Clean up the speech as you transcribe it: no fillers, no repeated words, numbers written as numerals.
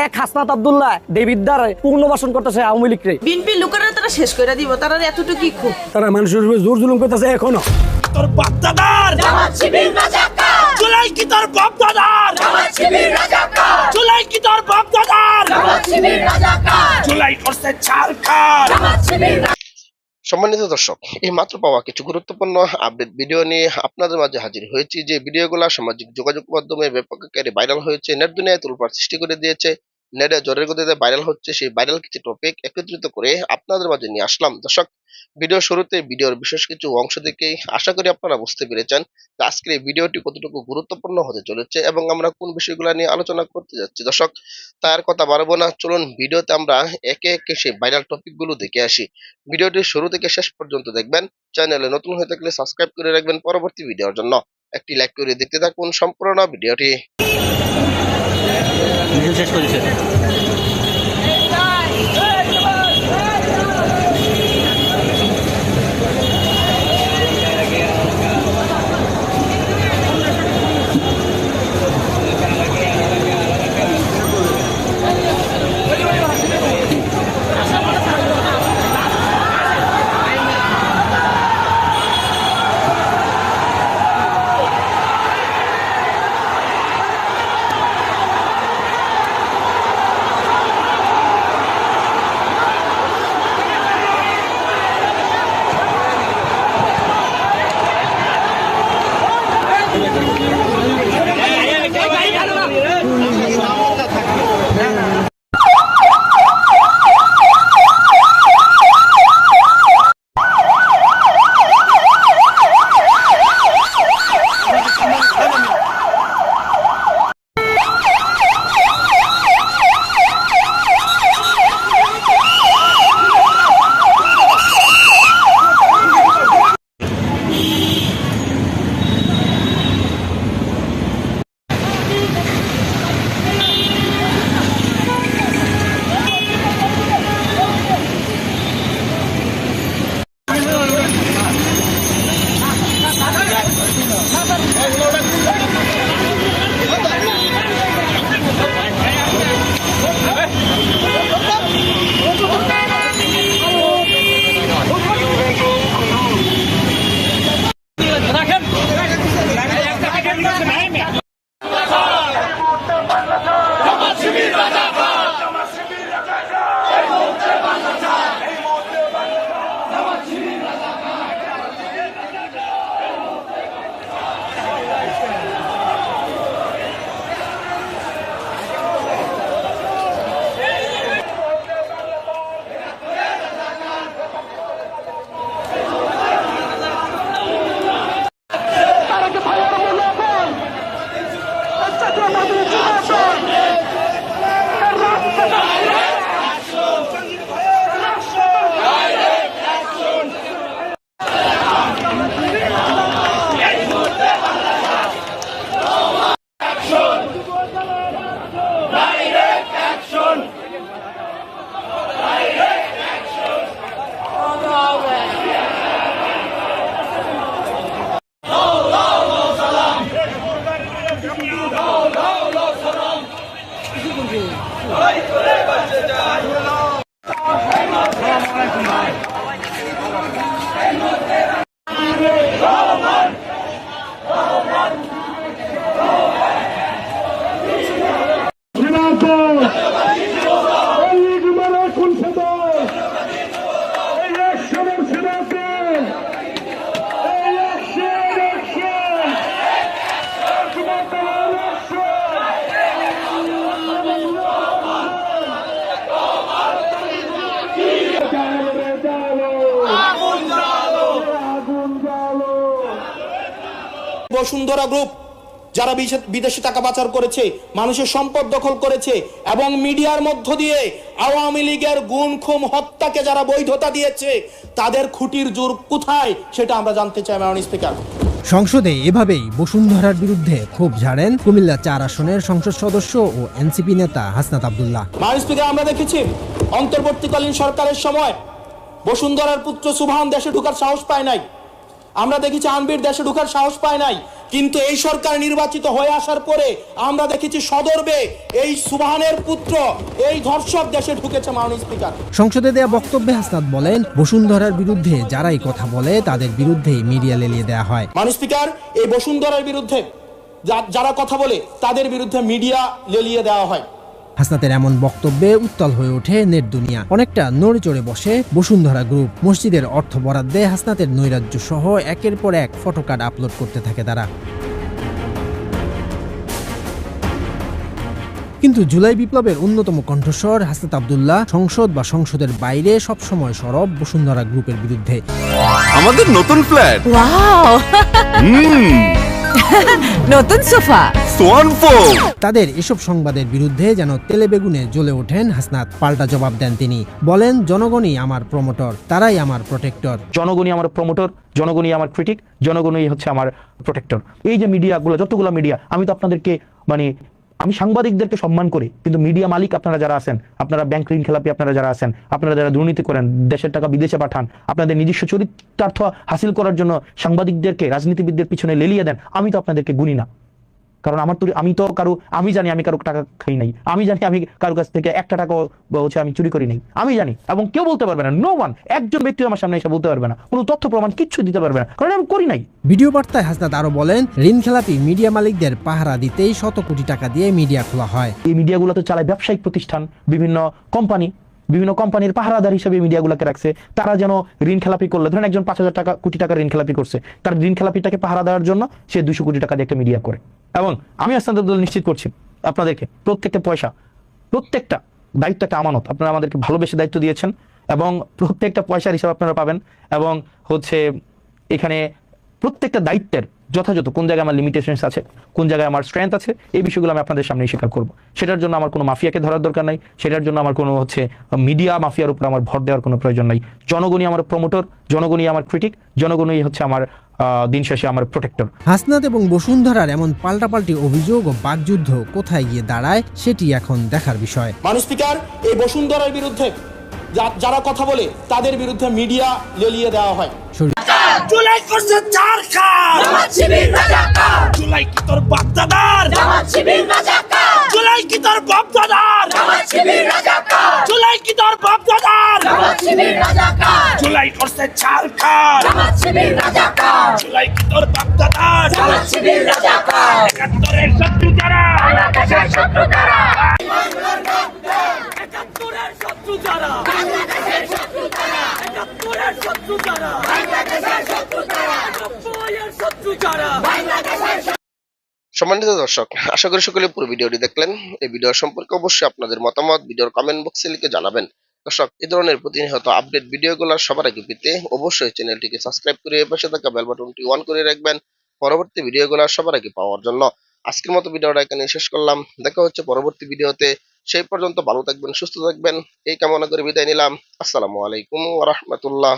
এক হাসনাত আব্দুল্লাহ দেবিদ্দার পুনর্বাসন করতেছে আওয়ামী লীগ রে। বিএনপি লোকেরা তারা শেষ করে দিব, তারা এতটুকুই খুব। তারা মানুষের উপরে জোর জুলুম করতেছে এখনো। তোর বাপদাদার জামাত শিবির রাজাকার, চুলাই কি তোর বাপদাদার জামাত শিবির রাজাকার, চুলাই কি তোর বাপদাদার জামাত শিবির রাজাকার, চুলাই করছে ছারখার। জামাত শিবির। সম্মানিত দর্শক, এই মাত্র পাওয়া কিছু গুরুত্বপূর্ণ আপডেট ভিডিও নিয়ে আপনাদের মাঝে হাজির হয়েছি। যে ভিডিওগুলো সামাজিক যোগাযোগ মাধ্যমে ব্যাপক আকারে ভাইরাল হয়েছে, নেট দুনিয়ায় তোলপাড় সৃষ্টি করে দিয়েছে, নেটে জোরের গতিতে ভাইরাল হচ্ছে, সেই ভাইরাল কিছু টপিক একত্রিত করে আপনাদের মাঝে নিয়ে আসলাম। দর্শক, ভিডিও শুরুতে ভিডিওর বিশেষ কিছু অংশ দেখেই আশা করি আপনারা বুঝতে পেরেছেন যে আজকের এই ভিডিওটি কতটুকু গুরুত্বপূর্ণ হতে চলেছে এবং আমরা কোন বিষয়গুলো নিয়ে আলোচনা করতে যাচ্ছি। দর্শক, তার কথা বাড়াবো না, চলুন ভিডিওতে আমরা একে একে সেই ভাইরাল টপিকগুলো দেখে আসি। ভিডিওটি শুরু থেকে শেষ পর্যন্ত দেখবেন। চ্যানেলে নতুন হয়ে থাকলে সাবস্ক্রাইব করে রাখবেন পরবর্তী ভিডিওর জন্য। একটি লাইক করে দেখতে থাকুন সম্পূর্ণ ভিডিওটি। শেষ করেছে। বসুন্ধরা গ্রুপ যারা বিদেশে টাকা পাচার করেছে, মানুষের সম্পদ দখল করেছে এবং মিডিয়ার মধ্য দিয়ে আওয়ামী লীগের গুম খুম হত্যাকে যারা বৈধতা দিয়েছে, তাদের খুঁটির জোর কোথায় সেটা আমরা জানতে চাই। মাননীয় স্পিকার, সংসদে এভাবেই বসুন্ধরার বিরুদ্ধে ক্ষোভ ঝাড়েন কুমিল্লা 4 আসনের সংসদ সদস্য ও এনসিপি নেতা হাসনাত আব্দুল্লাহ। মাননীয় স্পিকার, আমরা দেখেছি অন্তর্বর্তীকালীন সরকারের সময় বসুন্ধরার পুত্র সুবহান দেশে ঢোকার সাহস পায় নাই। আমরা দেখেছি আনবির দেশে ঢোকার সাহস পায় নাই। কিন্তু এই সরকার নির্বাচিত হয়ে আসার পরে আমরা দেখেছি সদর্বে এই সুবহানের পুত্র এই ধর্ষক দেশে ঢুকেছে মাননীয় স্পিকার। সংসদে দেয়া বক্তব্যে হাসনাত বলেন, বসুন্ধরার বিরুদ্ধে যারাই কথা বলে তাদের বিরুদ্ধেই মিডিয়া লেলিয়ে দেওয়া হয়। মাননীয় স্পিকার, এই বসুন্ধরার বিরুদ্ধে যারা কথা বলে তাদের বিরুদ্ধে মিডিয়া লেলিয়ে দেওয়া হয়। হাসনাতের এমন বক্তব্যে উত্তাল হয়ে ওঠে নেট দুনিয়া। অনেকটা নড়ে চড়ে বসে বসুন্ধরা গ্রুপ। মসজিদের অর্থ বরাদ্দে হাসনাতের নৈরাজ্য সহ একের পর এক ফটোকার্ড আপলোড করতে থাকে তারা। কিন্তু জুলাই বিপ্লবের অন্যতম কণ্ঠস্বর হাসনাত আব্দুল্লাহ সংসদ বা সংসদের বাইরে সবসময় সরব বসুন্ধরা গ্রুপের বিরুদ্ধে। আমাদের নতুন ফ্ল্যাট, ওয়াও, নতুন সোফা, সোয়ান ফোম। তাদের এসব সংবাদের বিরুদ্ধে যেন তেলে বেগুনে জ্বলে ওঠেন হাসনাত। পাল্টা জবাব দেন তিনি, বলেন জনগণই আমার প্রমোটর, তারাই আমার প্রোটেক্টর। জনগণই আমার প্রমোটর, জনগণই আমার ক্রিটিক, জনগণই হচ্ছে আমার প্রোটেক্টর। এই যে মিডিয়াগুলো, যতগুলো মিডিয়া, আমি তো আপনাদেরকে আমি সাংবাদিকদেরকে সম্মান করি, কিন্তু মিডিয়া মালিক আপনারা যারা আছেন, আপনারা ব্যাংক ঋণ খেলাপি আপনারা যারা আছেন, আপনারা যারা দুর্নীতি করেন, দেশের টাকা বিদেশে পাঠান, আপনাদের নিজস্ব চরিতার্থ হাসিল করার জন্য সাংবাদিকদেরকে, রাজনীতিবিদদের পিছনে লেলিয়ে দেন, আমি তো আপনাদেরকে গুনি না। কারণ আমি জানি আমি কারো টাকা খাই নাই, আমি জানি আমি কারো কাছ থেকে একটা টাকা আমি চুরি করি নাই, আমি জানি। এবং কেউ বলতে পারবে না, নো ওয়ান, একজন ব্যক্তি আমার সামনে এসে বলতে পারবে না, কোনো তথ্য প্রমাণ কিচ্ছু দিতে পারবে না, কারণ আমি করি নাই। ভিডিও বার্তায় হাসনাত আরো বলেন, ঋণ খেলাপি মিডিয়া মালিকদের পাহারা দিতেই শত কোটি টাকা দিয়ে মিডিয়া খোলা হয়। এই মিডিয়াগুলো তো চালায় ব্যবসায়িক প্রতিষ্ঠান, বিভিন্ন কোম্পানির পাহারাদার হিসেবে মিডিয়াগুলোকে রাখছে। তারা যেন ঋণ খেলাপি করলে, ধরেন একজন 5,000 কোটি টাকা ঋণ খেলাপি করছে, তার ঋণ খেলাপিটাকে পাহারা দেওয়ার জন্য সে 200 কোটি টাকা দিয়ে একটা মিডিয়া করে। এবং আমি হাসনাত আব্দুল্লাহ নিশ্চিত করছি আপনাদেরকে, প্রত্যেকটা পয়সা, প্রত্যেকটা দায়িত্ব একটা আমানত, আপনারা আমাদেরকে ভালোবেসে দায়িত্ব দিয়েছেন, এবং প্রত্যেকটা পয়সার হিসাব আপনারা পাবেন। এবং এখানে প্রত্যেকটা দায়িত্বের যথাযথ কোন জায়গায় আমার লিমিটেশনস আছে, কোন জায়গায় আমার স্ট্রেংথ আছে, এই বিষয়গুলো আমি আপনাদের সামনে স্বীকার করব। সেটার জন্য আমার কোনো মাফিয়াকে ধরার দরকার নাই, সেটার জন্য আমার কোনো মিডিয়া মাফিয়ার উপর আমার ভর দেওয়ার কোনো প্রয়োজন নাই। জনগণই আমার প্রমোটর, জনগণই আমার ক্রিটিক, জনগণই আমার দিন শেষে আমার প্রোটেক্টর। হাসনাত এবং বসুন্ধরার এমন পাল্টাপাল্টি অভিযোগ ও বাকযুদ্ধ কোথায় গিয়ে দাঁড়ায় সেটি এখন দেখার বিষয়। মাননীয় স্পিকার, এই বসুন্ধরার বিরুদ্ধে যারা কথা বলে তাদের বিরুদ্ধে মিডিয়া লেলিয়ে দেওয়া হয়। জুলাই করছে ঝাড়খণ্ড, জামাত শিবির রাজাকার, জুলাই কি তোর বাপ দাদার, জামাত শিবির রাজাকার, জুলাই কি তোর বাপ দাদার, জামাত শিবির রাজাকার, জুলাই কি তোর বাপ দাদার, জামাত শিবির রাজাকার, জুলাই করছে ঝাড়খণ্ড, জামাত শিবির রাজাকার, জুলাই কি তোর বাপ দাদার, জামাত শিবির রাজাকার, 71-এর শত্রু যারা, বাংলাদেশের শত্রু তারা, একাত্তরের শত্রু যারা, বাংলাদেশের শত্রু তারা, একাত্তরের শত্রু যারা, বাংলাদেশের শত্রু তারা, 90-এর শত্রু যারা, বাংলাদেশের সম্মানিত দর্শক, আশা করি সকলে পুরো ভিডিওটি দেখলেন। এই ভিডিও সম্পর্কে অবশ্যই আপনাদের মতামত ভিডিওর কমেন্ট বক্সে লিখে জানাবেন। দর্শক, এই ধরনের প্রতিনিয়ত আপডেট ভিডিওগুলো সবার আগে পেতে অবশ্যই চ্যানেলটিকে সাবস্ক্রাইব করে পাশে থাকা বেল বাটনটি অন করে রাখবেন পরবর্তী ভিডিওগুলো সবার আগে পাওয়ার জন্য। আজকের মতো ভিডিওটা এখানে শেষ করলাম, দেখা হচ্ছে পরবর্তী ভিডিওতে। সেই পর্যন্ত ভালো থাকবেন, সুস্থ থাকবেন, এই কামনা করে বিদায় নিলাম। আসসালামু আলাইকুম ওয়া রাহমাতুল্লাহ।